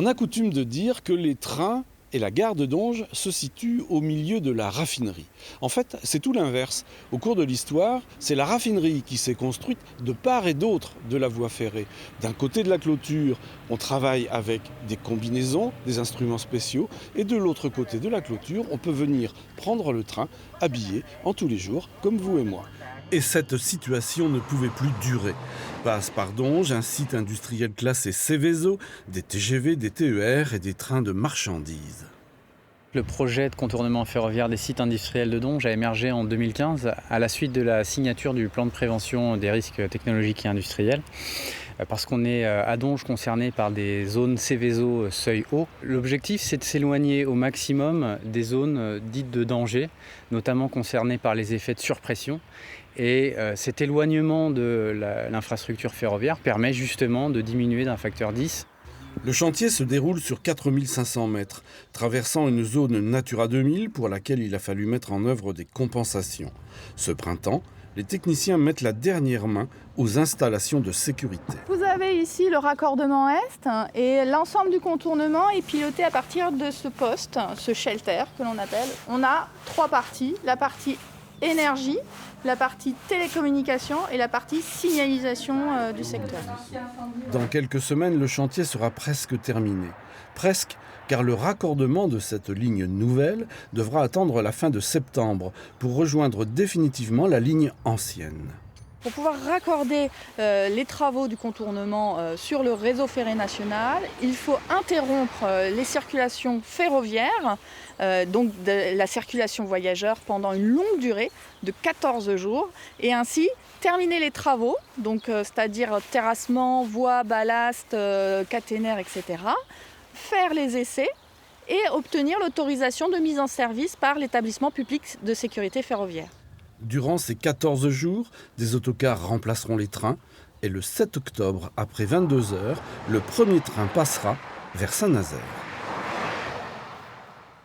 On a coutume de dire que les trains et la gare de Donges se situent au milieu de la raffinerie. En fait, c'est tout l'inverse. Au cours de l'histoire, c'est la raffinerie qui s'est construite de part et d'autre de la voie ferrée. D'un côté de la clôture, on travaille avec des combinaisons, des instruments spéciaux, et de l'autre côté de la clôture, on peut venir prendre le train habillé en tous les jours, comme vous et moi. Et cette situation ne pouvait plus durer. Passe par Donges un site industriel classé Céveso, des TGV, des TER et des trains de marchandises. Le projet de contournement ferroviaire des sites industriels de Donges a émergé en 2015 à la suite de la signature du plan de prévention des risques technologiques et industriels. Parce qu'on est à Donges concerné par des zones Céveso seuil haut. L'objectif, c'est de s'éloigner au maximum des zones dites de danger, notamment concernées par les effets de surpression. Et cet éloignement de l'infrastructure ferroviaire permet justement de diminuer d'un facteur 10. Le chantier se déroule sur 4500 mètres, traversant une zone Natura 2000 pour laquelle il a fallu mettre en œuvre des compensations. Ce printemps, les techniciens mettent la dernière main aux installations de sécurité. Vous avez ici le raccordement est et l'ensemble du contournement est piloté à partir de ce poste, ce shelter que l'on appelle. On a 3 parties, la partie énergie, la partie télécommunication et la partie signalisation du secteur. Dans quelques semaines, le chantier sera presque terminé. Presque, car le raccordement de cette ligne nouvelle devra attendre la fin de septembre pour rejoindre définitivement la ligne ancienne. Pour pouvoir raccorder les travaux du contournement sur le réseau ferré national, il faut interrompre les circulations ferroviaires, donc de la circulation voyageurs pendant une longue durée de 14 jours et ainsi terminer les travaux, donc c'est-à-dire terrassement, voies, ballast, caténaire, etc. Faire les essais et obtenir l'autorisation de mise en service par l'établissement public de sécurité ferroviaire. Durant ces 14 jours, des autocars remplaceront les trains et le 7 octobre, après 22 heures, le premier train passera vers Saint-Nazaire.